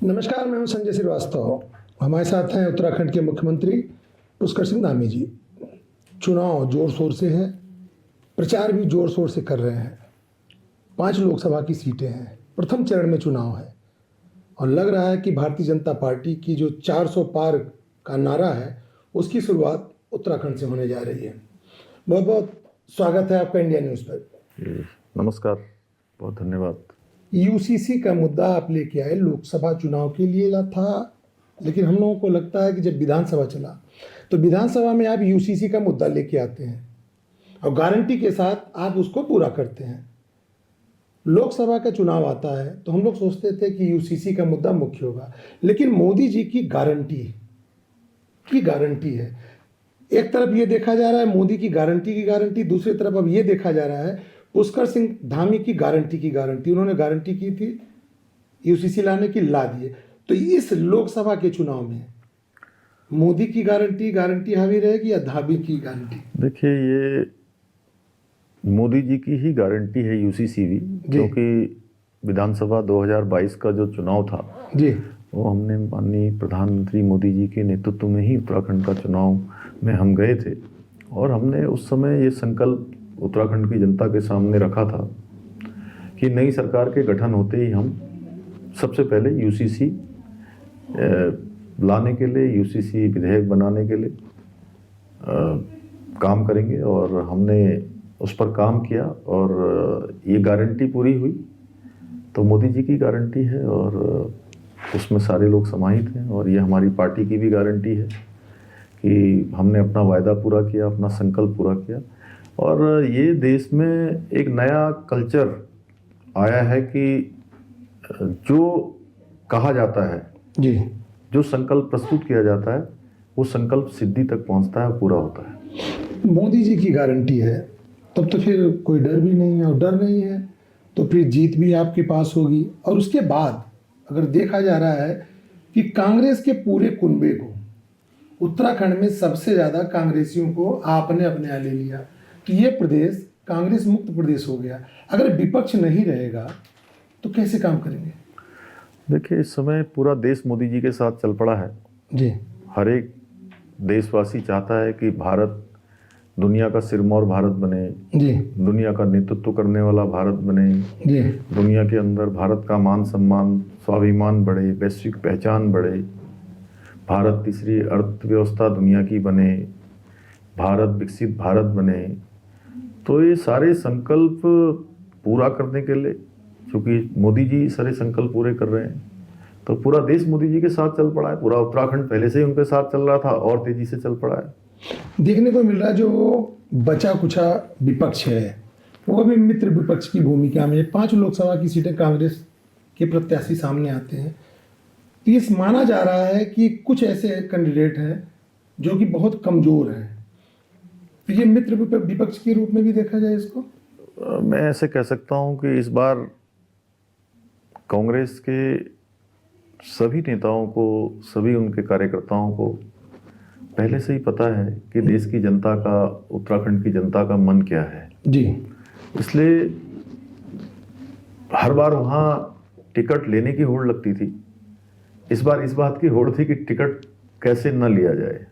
नमस्कार, मैं हूं संजय श्रीवास्तव। हमारे साथ हैं उत्तराखंड के मुख्यमंत्री पुष्कर सिंह धामी जी। चुनाव जोर शोर से है, प्रचार भी जोर शोर से कर रहे हैं। 5 लोकसभा की सीटें हैं, प्रथम चरण में चुनाव है और लग रहा है कि भारतीय जनता पार्टी की जो 400 पार का नारा है उसकी शुरुआत उत्तराखंड से होने जा रही है। बहुत बहुत स्वागत है आपका इंडिया न्यूज़ पर। नमस्कार, बहुत धन्यवाद। यूसीसी का मुद्दा आप लेके आए, लोकसभा चुनाव के लिए था, लेकिन हम लोगों को लगता है कि जब विधानसभा चला तो विधानसभा में आप यूसीसी का मुद्दा लेके आते हैं और गारंटी के साथ आप उसको पूरा करते हैं। लोकसभा का चुनाव आता है तो हम लोग सोचते थे कि यूसीसी का मुद्दा मुख्य होगा, लेकिन मोदी जी की गारंटी है। एक तरफ ये देखा जा रहा है मोदी की गारंटी, दूसरी तरफ अब ये देखा जा रहा है पुष्कर सिंह धामी की गारंटी। उन्होंने गारंटी की थी यूसीसी लाने की, ला दिए। तो इस लोकसभा के चुनाव में मोदी की गारंटी हावी रहेगी या धामी की गारंटी? देखिए, ये मोदी जी की ही गारंटी है यूसीसी भी, क्योंकि विधानसभा 2022 का जो चुनाव था जी, वो हमने माननीय प्रधानमंत्री मोदी जी के नेतृत्व में ही उत्तराखंड का चुनाव में हम गए थे और हमने उस समय ये संकल्प उत्तराखंड की जनता के सामने रखा था कि नई सरकार के गठन होते ही हम सबसे पहले यूसीसी लाने के लिए, यूसीसी विधेयक बनाने के लिए काम करेंगे और हमने उस पर काम किया और ये गारंटी पूरी हुई। तो मोदी जी की गारंटी है और उसमें सारे लोग समाहित हैं और ये हमारी पार्टी की भी गारंटी है कि हमने अपना वायदा पूरा किया, अपना संकल्प पूरा किया। और ये देश में एक नया कल्चर आया है कि जो कहा जाता है जी, जो संकल्प प्रस्तुत किया जाता है वो संकल्प सिद्धि तक पहुंचता है, पूरा होता है। मोदी जी की गारंटी है तब तो फिर कोई डर भी नहीं है, और डर नहीं है तो फिर जीत भी आपके पास होगी। और उसके बाद अगर देखा जा रहा है कि कांग्रेस के पूरे कुनबे को, उत्तराखंड में सबसे ज़्यादा कांग्रेसियों को आपने अपने यहाँ ले लिया, तो ये प्रदेश कांग्रेस मुक्त प्रदेश हो गया। अगर विपक्ष नहीं रहेगा तो कैसे काम करेंगे? देखिए, इस समय पूरा देश मोदी जी के साथ चल पड़ा है जी, हर एक देशवासी चाहता है कि भारत दुनिया का सिरमौर भारत बने, जी, दुनिया का नेतृत्व करने वाला भारत बने, जी, दुनिया के अंदर भारत का मान सम्मान, स्वाभिमान बढ़े, वैश्विक पहचान बढ़े, भारत तीसरी अर्थव्यवस्था दुनिया की बने, भारत विकसित भारत बने। तो ये सारे संकल्प पूरा करने के लिए, क्योंकि मोदी जी सारे संकल्प पूरे कर रहे हैं, तो पूरा देश मोदी जी के साथ चल पड़ा है। पूरा उत्तराखंड पहले से ही उनके साथ चल रहा था और तेजी से चल पड़ा है। देखने को मिल रहा है जो बचा कुचा विपक्ष है वो भी मित्र विपक्ष की भूमिका में। 5 लोकसभा की सीटें कांग्रेस के प्रत्याशी सामने आते हैं, तो ये माना जा रहा है कि कुछ ऐसे कैंडिडेट हैं जो कि बहुत कमज़ोर हैं, तो ये मित्र विपक्ष के रूप में भी देखा जाए इसको? मैं ऐसे कह सकता हूँ कि इस बार कांग्रेस के सभी नेताओं को, सभी उनके कार्यकर्ताओं को पहले से ही पता है कि देश की जनता का, उत्तराखंड की जनता का मन क्या है जी, इसलिए हर बार वहाँ टिकट लेने की होड़ लगती थी। इस बार इस बात की होड़ थी कि टिकट कैसे न लिया जाए।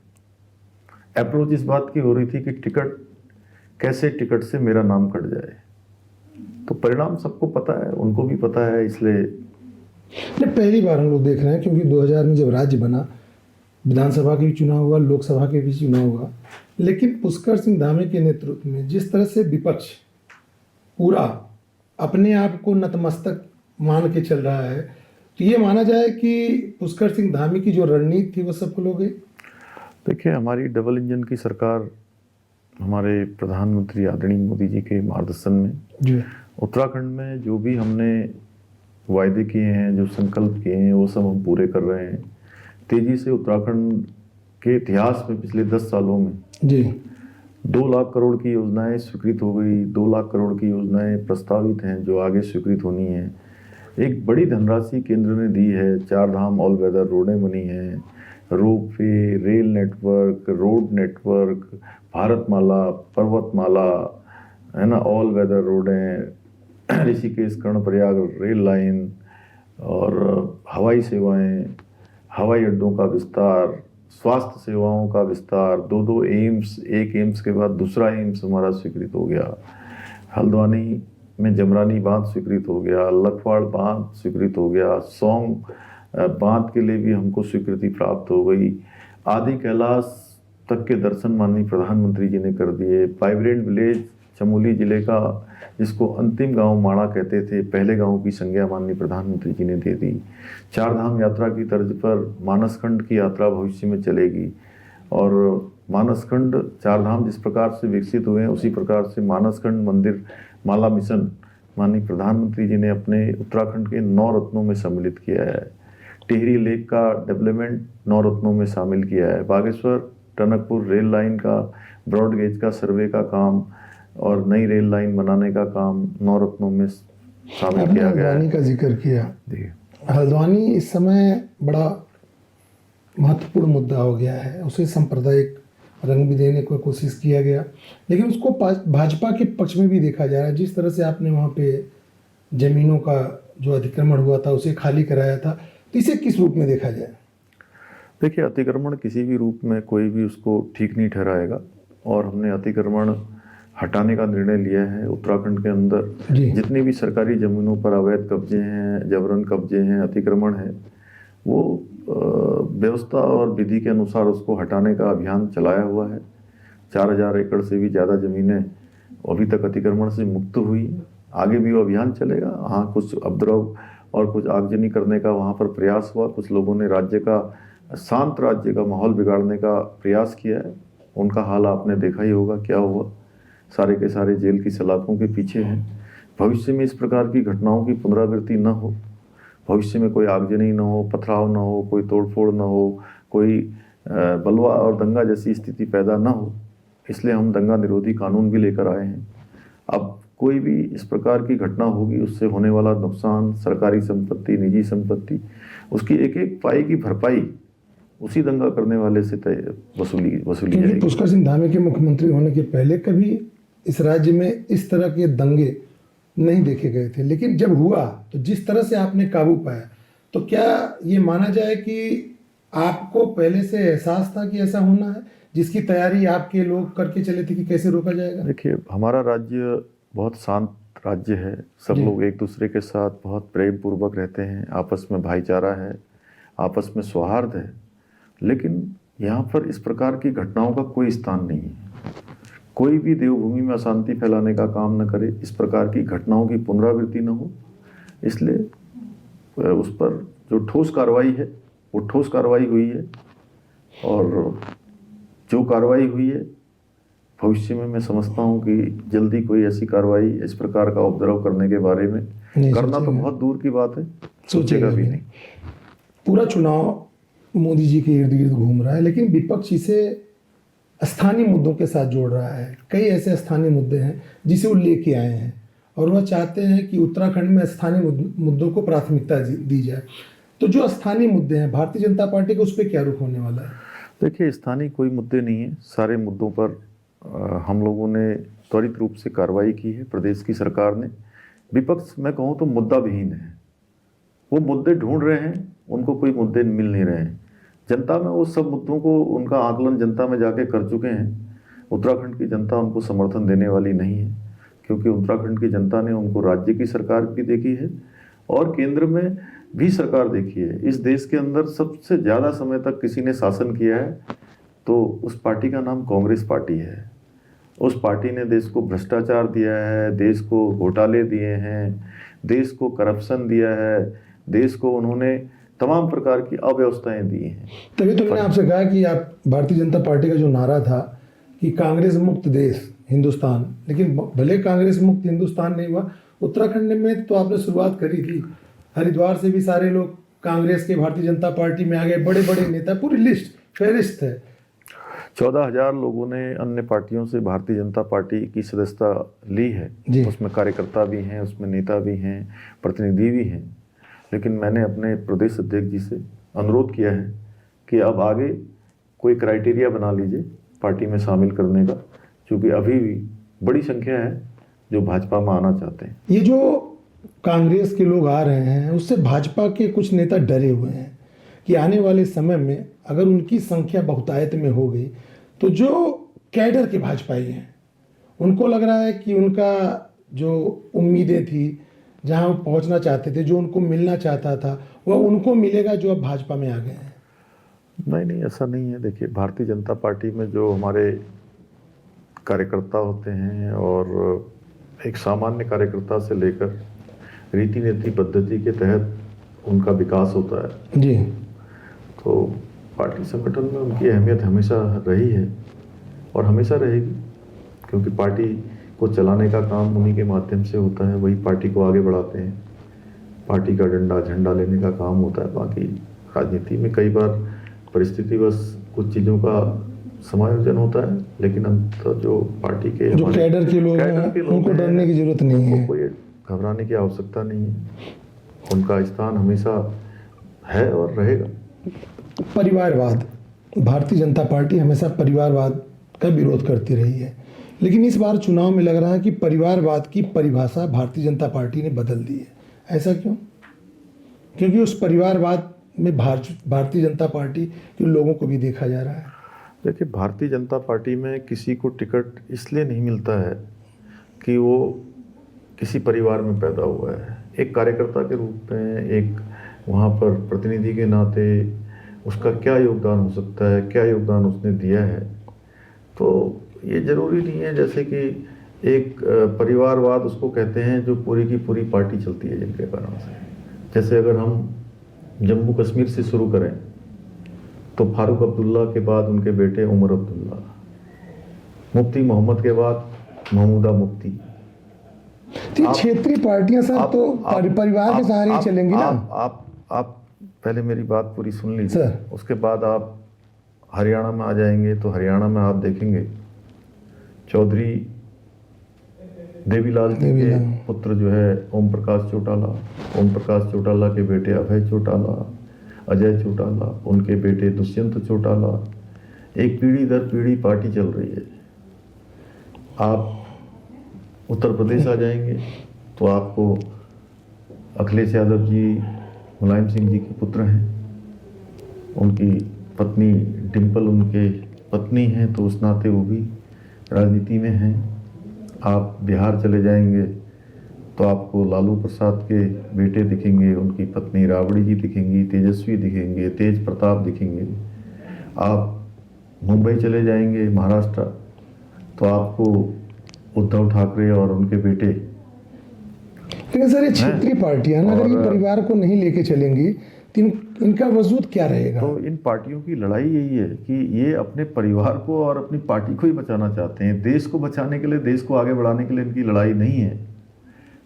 अप्रोच इस बात की हो रही थी कि टिकट से मेरा नाम कट जाए। तो परिणाम सबको पता है, उनको भी पता है, इसलिए पहली बार हम लोग देख रहे हैं, क्योंकि 2000 में जब राज्य बना, विधानसभा के भी चुनाव हुआ, लोकसभा के भी चुनाव हुआ, लेकिन पुष्कर सिंह धामी के नेतृत्व में जिस तरह से विपक्ष पूरा अपने आप को नतमस्तक मान के चल रहा है, तो ये माना जाए कि पुष्कर सिंह धामी की जो रणनीति थी वो सफल हो गई। देखिए, हमारी डबल इंजन की सरकार हमारे प्रधानमंत्री आदरणीय मोदी जी के मार्गदर्शन में जी, उत्तराखंड में जो भी हमने वायदे किए हैं, जो संकल्प किए हैं, वो सब हम पूरे कर रहे हैं। तेजी से उत्तराखंड के इतिहास में पिछले 10 सालों में जी, 2 लाख करोड़ की योजनाएं स्वीकृत हो गई। 2 लाख करोड़ की योजनाएं प्रस्तावित हैं जो आगे स्वीकृत होनी है। एक बड़ी धनराशि केंद्र ने दी है। 4 धाम ऑल वेदर रोडें बनी हैं, ropeway, rail network, road network, Bharatmala, पर्वतमाला, है ना, ऑल वेदर रोडें, ऋषिकेश कर्णप्रयाग रेल लाइन, और हवाई सेवाएं, हवाई अड्डों का विस्तार, स्वास्थ्य सेवाओं का विस्तार, 2 एम्स, एक एम्स के बाद दूसरा एम्स हमारा स्वीकृत हो गया, हल्द्वानी में जमरानी बांध स्वीकृत हो गया, लखवाड़ बांध स्वीकृत हो गया, सोंग बांध के लिए भी हमको स्वीकृति प्राप्त हो गई, आदि कैलाश तक के दर्शन माननीय प्रधानमंत्री जी ने कर दिए, वाइब्रेंट विलेज चमोली जिले का, जिसको अंतिम गांव माड़ा कहते थे, पहले गांव की संज्ञा माननीय प्रधानमंत्री जी ने दे दी। 4 धाम यात्रा की तर्ज पर मानसखंड की यात्रा भविष्य में चलेगी और मानसखंड 4 धाम जिस प्रकार से विकसित हुए हैं उसी प्रकार से मानसखंड मंदिर माला मिशन माननीय प्रधानमंत्री जी ने अपने उत्तराखंड के 9 रत्नों में सम्मिलित किया है। टिहरी लेक का डेवलपमेंट 9 रत्नों में शामिल किया है। बागेश्वर टनकपुर रेल लाइन का ब्रॉड गेज का सर्वे का काम और नई रेल लाइन बनाने का काम 9 रत्नों में शामिल आपने किया गया है। हल्द्वानी का जिक्र किया। जी। हल्द्वानी इस समय बड़ा महत्वपूर्ण मुद्दा हो गया है, उसे सांप्रदायिक रंग भी देने की कोशिश किया गया, लेकिन उसको भाजपा के पक्ष में भी देखा जा रहा है। जिस तरह से आपने वहाँ पे जमीनों का जो अतिक्रमण हुआ था उसे खाली कराया था, तो इसे किस रूप में देखा जाए? देखिए, अतिक्रमण किसी भी रूप में कोई भी उसको ठीक नहीं ठहराएगा और हमने अतिक्रमण हटाने का निर्णय लिया है। उत्तराखंड के अंदर जितनी भी सरकारी ज़मीनों पर अवैध कब्जे हैं, जबरन कब्जे हैं, अतिक्रमण है, वो व्यवस्था और विधि के अनुसार उसको हटाने का अभियान चलाया हुआ है। 4000 एकड़ से भी ज़्यादा ज़मीनें अभी तक अतिक्रमण से मुक्त हुई। आगे भी वो अभियान चलेगा। हाँ, कुछ उपद्रव और कुछ आगजनी करने का वहाँ पर प्रयास हुआ। कुछ लोगों ने राज्य का शांत राज्य का माहौल बिगाड़ने का प्रयास किया है। उनका हाल आपने देखा ही होगा क्या हुआ। सारे के सारे जेल की सलाखों के पीछे हैं। भविष्य में इस प्रकार की घटनाओं की पुनरावृत्ति न हो, भविष्य में कोई आगजनी न हो, पथराव न हो, कोई तोड़फोड़ न हो, कोई बलवा और दंगा जैसी स्थिति पैदा न हो, इसलिए हम दंगा निरोधी कानून भी लेकर आए हैं। अब कोई भी इस प्रकार की घटना होगी, उससे होने वाला नुकसान, सरकारी संपत्ति, निजी संपत्ति, उसकी एक एक पाई की भरपाई उसी दंगा करने वाले से वसूली जाएगी। पुष्कर सिंह धामी के मुख्यमंत्री होने के पहले कभी इस राज्य में इस तरह के दंगे नहीं देखे गए थे, लेकिन जब हुआ तो जिस तरह से आपने काबू पाया, तो क्या ये माना जाए कि आपको पहले से एहसास था कि ऐसा होना है, जिसकी तैयारी आपके लोग करके चले थे कि कैसे रोका जाएगा? देखिए, हमारा राज्य बहुत शांत राज्य है। सब लोग एक दूसरे के साथ बहुत प्रेम पूर्वक रहते हैं, आपस में भाईचारा है, आपस में सौहार्द है, लेकिन यहाँ पर इस प्रकार की घटनाओं का कोई स्थान नहीं है। कोई भी देवभूमि में अशांति फैलाने का काम न करे, इस प्रकार की घटनाओं की पुनरावृत्ति न हो, इसलिए उस पर जो ठोस कार्रवाई है वो ठोस कार्रवाई हुई है। और जो कार्रवाई हुई है भविष्य में मैं समझता हूँ कि जल्दी कोई ऐसी कार्रवाई इस प्रकार का उपद्रव करने के बारे में करना तो बहुत दूर की बात है, सोचेगा भी नहीं। पूरा चुनाव मोदी जी के इर्द गिर्द घूम रहा है, लेकिन विपक्ष इसे स्थानीय मुद्दों के साथ जोड़ रहा है। कई ऐसे स्थानीय मुद्दे हैं जिसे वो लेके आए हैं और वह चाहते हैं कि उत्तराखंड में स्थानीय मुद्दों को प्राथमिकता दी जाए। तो जो स्थानीय मुद्दे हैं, भारतीय जनता पार्टी का उस पर क्या रुख होने वाला है? देखिए, स्थानीय कोई मुद्दे नहीं है। सारे मुद्दों पर हम लोगों ने त्वरित रूप से कार्रवाई की है। प्रदेश की सरकार ने, विपक्ष मैं कहूँ तो मुद्दा विहीन है। वो मुद्दे ढूंढ रहे हैं, उनको कोई मुद्दे मिल नहीं रहे हैं। जनता में वो सब मुद्दों को उनका आकलन जनता में जाके कर चुके हैं। उत्तराखंड की जनता उनको समर्थन देने वाली नहीं है, क्योंकि उत्तराखंड की जनता ने उनको राज्य की सरकार भी देखी है और केंद्र में भी सरकार देखी है। इस देश के अंदर सबसे ज़्यादा समय तक किसी ने शासन किया है तो उस पार्टी का नाम कांग्रेस पार्टी है। उस पार्टी ने देश को भ्रष्टाचार दिया है, देश को घोटाले दिए हैं, देश को करप्शन दिया है, देश को उन्होंने तमाम प्रकार की अव्यवस्थाएं दी हैं। तभी तो मैंने आपसे कहा कि आप भारतीय जनता पार्टी का जो नारा था कि कांग्रेस मुक्त देश हिंदुस्तान, लेकिन भले कांग्रेस मुक्त हिंदुस्तान नहीं हुआ, उत्तराखंड में तो आपने शुरुआत करी थी। हरिद्वार से भी सारे लोग कांग्रेस के भारतीय जनता पार्टी में आ गए, बड़े बड़े नेता, पूरी लिस्ट फहरिस्त है। 14,000 लोगों ने अन्य पार्टियों से भारतीय जनता पार्टी की सदस्यता ली है। उसमें कार्यकर्ता भी हैं, उसमें नेता भी हैं, प्रतिनिधि भी हैं। लेकिन मैंने अपने प्रदेश अध्यक्ष जी से अनुरोध किया है कि अब आगे कोई क्राइटेरिया बना लीजिए पार्टी में शामिल करने का, क्योंकि अभी भी बड़ी संख्या है जो भाजपा में आना चाहते हैं। ये जो कांग्रेस के लोग आ रहे हैं, उससे भाजपा के कुछ नेता डरे हुए हैं कि आने वाले समय में अगर उनकी संख्या बहुतायत में हो गई तो जो कैडर के भाजपाई हैं उनको लग रहा है कि उनका जो उम्मीदें थी, जहां वो पहुंचना चाहते थे, जो उनको मिलना चाहता था, वह उनको मिलेगा जो अब भाजपा में आ गए हैं। नहीं नहीं, ऐसा नहीं है। देखिए, भारतीय जनता पार्टी में जो हमारे कार्यकर्ता होते हैं और एक सामान्य कार्यकर्ता से लेकर रीति नीति पद्धति के तहत उनका विकास होता है। जी। तो पार्टी संगठन में उनकी अहमियत हमेशा रही है और हमेशा रहेगी, क्योंकि पार्टी को चलाने का काम उन्हीं के माध्यम से होता है। वही पार्टी को आगे बढ़ाते हैं, पार्टी का झंडा लेने का काम होता है। बाकी राजनीति में कई बार परिस्थितिवश कुछ चीज़ों का समायोजन होता है, लेकिन अंत जो पार्टी के जो कैडर के लोग हैं उनको डरने की जरूरत नहीं है, कोई घबराने की आवश्यकता नहीं है। उनका स्थान हमेशा है और रहेगा। परिवारवाद, भारतीय जनता पार्टी हमेशा परिवारवाद का विरोध करती रही है, लेकिन इस बार चुनाव में लग रहा है कि परिवारवाद की परिभाषा भारतीय जनता पार्टी ने बदल दी है। ऐसा क्यों? क्योंकि उस परिवारवाद में भारतीय जनता पार्टी के लोगों को भी देखा जा रहा है। देखिए, भारतीय जनता पार्टी में किसी को टिकट इसलिए नहीं मिलता है कि वो किसी परिवार में पैदा हुआ है। एक कार्यकर्ता के रूप में, एक वहाँ पर प्रतिनिधि के नाते उसका क्या योगदान हो सकता है, क्या योगदान उसने दिया है, तो ये ज़रूरी नहीं है। जैसे कि एक परिवारवाद उसको कहते हैं जो पूरी की पूरी पार्टी चलती है जिनके कारण से। जैसे अगर हम जम्मू कश्मीर से शुरू करें तो फारूक अब्दुल्ला के बाद उनके बेटे उमर अब्दुल्ला, मुफ्ती मोहम्मद के बाद महमूदा मुफ्ती। क्षेत्रीय पार्टियां सर तो परिवार के सहारे ही चलेंगी ना। आप पहले मेरी बात पूरी सुन लीजिए, सर। उसके बाद आप हरियाणा में आ जाएंगे तो हरियाणा में आप देखेंगे चौधरी देवीलाल जी के पुत्र जो है ओम प्रकाश चौटाला के बेटे अभय चौटाला, अजय चौटाला, उनके बेटे दुष्यंत चौटाला। एक पीढ़ी दर पीढ़ी पार्टी चल रही है। आप उत्तर प्रदेश आ जाएंगे तो आपको अखिलेश यादव जी मुलायम सिंह जी के पुत्र हैं, उनकी पत्नी डिम्पल उनके पत्नी हैं, तो उस नाते वो भी राजनीति में हैं। आप बिहार चले जाएंगे तो आपको लालू प्रसाद के बेटे दिखेंगे, उनकी पत्नी राबड़ी जी दिखेंगी, तेजस्वी दिखेंगे, तेज प्रताप दिखेंगे। आप मुंबई चले जाएंगे महाराष्ट्र तो आपको उद्धव ठाकरे और उनके बेटे। लेकिन सर ये क्षेत्रीय पार्टियां ना, अगर ये परिवार को नहीं लेके चलेंगी तो इनका वजूद क्या रहेगा? तो इन पार्टियों की लड़ाई यही है कि ये अपने परिवार को और अपनी पार्टी को ही बचाना चाहते हैं। देश को बचाने के लिए, देश को आगे बढ़ाने के लिए इनकी लड़ाई नहीं है।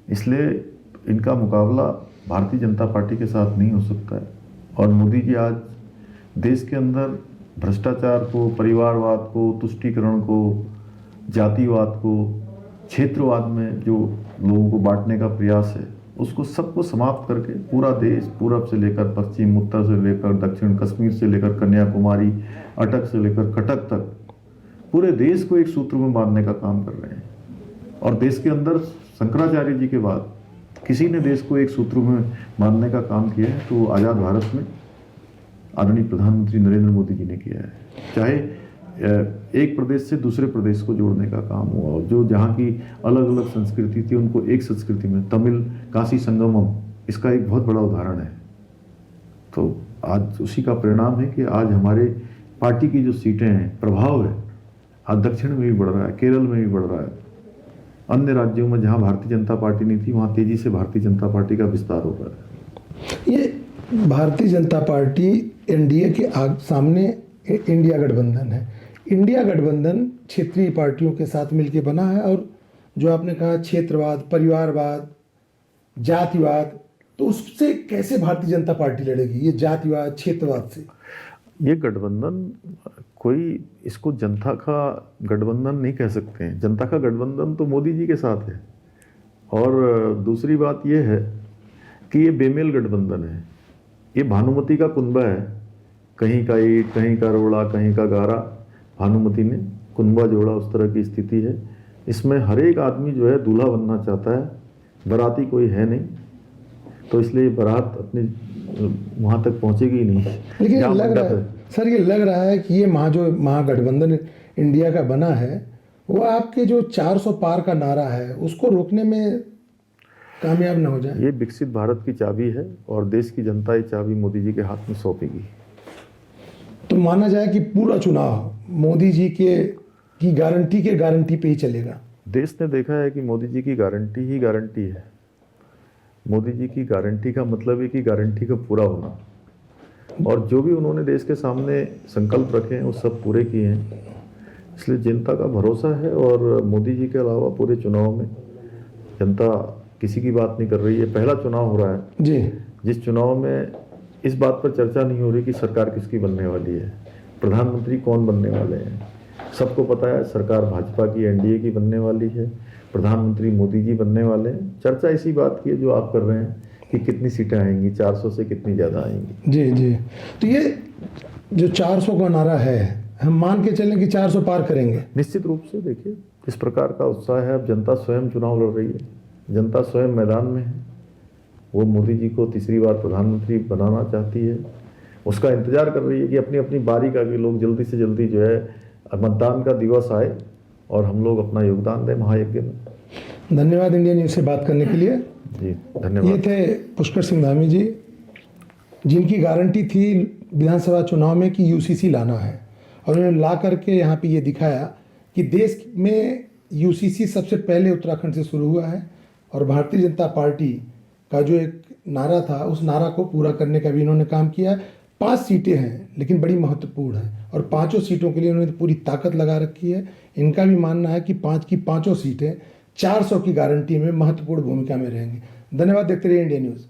इसलिए इनका मुकाबला भारतीय जनता पार्टी के साथ नहीं हो सकता है। और मोदी जी आज देश के अंदर भ्रष्टाचार को, परिवारवाद को, तुष्टीकरण को, जातिवाद को, क्षेत्रवाद में जो लोगों को बांटने का प्रयास है, उसको सबको समाप्त करके पूरा देश, पूरब से लेकर पश्चिम, उत्तर से लेकर दक्षिण, कश्मीर से लेकर कन्याकुमारी, अटक से लेकर कटक तक पूरे देश को एक सूत्र में बांधने का काम कर रहे हैं। और देश के अंदर शंकराचार्य जी के बाद किसी ने देश को एक सूत्र में बांधने का काम किया है तो आज़ाद भारत में आदरणीय प्रधानमंत्री नरेंद्र मोदी जी ने किया है। चाहे एक प्रदेश से दूसरे प्रदेश को जोड़ने का काम हुआ, और जो जहाँ की अलग अलग संस्कृति थी उनको एक संस्कृति में, तमिल काशी संगमम इसका एक बहुत बड़ा उदाहरण है। तो आज उसी का परिणाम है कि आज हमारे पार्टी की जो सीटें हैं, प्रभाव है, आज दक्षिण में भी बढ़ रहा है, केरल में भी बढ़ रहा है। अन्य राज्यों में जहाँ भारतीय जनता पार्टी नहीं थी वहाँ तेजी से भारतीय जनता पार्टी का विस्तार हो रहा है। ये भारतीय जनता पार्टी एनडीए के सामने इंडिया गठबंधन है। इंडिया गठबंधन क्षेत्रीय पार्टियों के साथ मिलकर बना है, और जो आपने कहा क्षेत्रवाद, परिवारवाद, जातिवाद, तो उससे कैसे भारतीय जनता पार्टी लड़ेगी ये जातिवाद, क्षेत्रवाद से? ये गठबंधन कोई, इसको जनता का गठबंधन नहीं कह सकते हैं। जनता का गठबंधन तो मोदी जी के साथ है। और दूसरी बात यह है कि ये बेमेल गठबंधन है। ये भानुमति का कुनबा है, कहीं का ईंट, कहीं का रोड़ा, कहीं का गारा, भानुमति ने कुनबा जोड़ा, उस तरह की स्थिति है। इसमें हर एक आदमी जो है दूल्हा बनना चाहता है, बाराती कोई है नहीं, तो इसलिए बारात अपने वहाँ तक पहुँचेगी ही नहीं। लेकिन जहाँ लग रहा मंडप है सर, ये लग रहा है कि ये जो महागठबंधन इंडिया का बना है वो आपके जो 400 पार का नारा है उसको रोकने में कामयाब न हो जाए। ये विकसित भारत की चाबी है और देश की जनता ये चाबी मोदी जी के हाथ में सौंपेगी। तो माना जाए कि पूरा चुनाव मोदी जी की गारंटी पे ही चलेगा। देश ने देखा है कि मोदी जी की गारंटी ही गारंटी है। मोदी जी की गारंटी का मतलब है कि गारंटी का पूरा होना, और जो भी उन्होंने देश के सामने संकल्प रखे हैं वो सब पूरे किए हैं। इसलिए जनता का भरोसा है, और मोदी जी के अलावा पूरे चुनाव में जनता किसी की बात नहीं कर रही है। पहला चुनाव हो रहा है जी, जिस चुनाव में इस बात पर चर्चा नहीं हो रही कि सरकार किसकी बनने वाली है, प्रधानमंत्री कौन बनने वाले हैं। सबको पता है सरकार भाजपा की, एनडीए की बनने वाली है, प्रधानमंत्री मोदी जी बनने वाले हैं। चर्चा इसी बात की है जो आप कर रहे हैं कि कितनी सीटें आएंगी, 400 से कितनी ज़्यादा आएंगी। जी जी। तो ये जो 400 का नारा है, हम मान के चलें कि 400 पार करेंगे। निश्चित रूप से देखिए इस प्रकार का उत्साह है। अब जनता स्वयं चुनाव लड़ रही है, जनता स्वयं मैदान में है। वो मोदी जी को तीसरी बार प्रधानमंत्री बनाना चाहती है, उसका इंतजार कर रही है कि अपनी अपनी बारी का कि लोग जल्दी से जल्दी जो है मतदान का दिवस आए और हम लोग अपना योगदान दें महायज्ञ में। धन्यवाद इंडिया न्यूज़ से बात करने के लिए। जी ये धन्यवाद। थे पुष्कर सिंह धामी जी, जिनकी गारंटी थी विधानसभा चुनाव में कि यूसीसी लाना है, और उन्होंने ला करके यहाँ पे ये दिखाया कि देश में यूसीसी सबसे पहले उत्तराखंड से शुरू हुआ है, और भारतीय जनता पार्टी का जो एक नारा था उस नारा को पूरा करने का भी इन्होंने काम किया। 5 सीटें हैं लेकिन बड़ी महत्वपूर्ण हैं, और 5 सीटों के लिए उन्होंने पूरी ताकत लगा रखी है। इनका भी मानना है कि 5 की 5 सीटें 400 की गारंटी में महत्वपूर्ण भूमिका में रहेंगी। धन्यवाद। देखते रहिए इंडिया न्यूज़।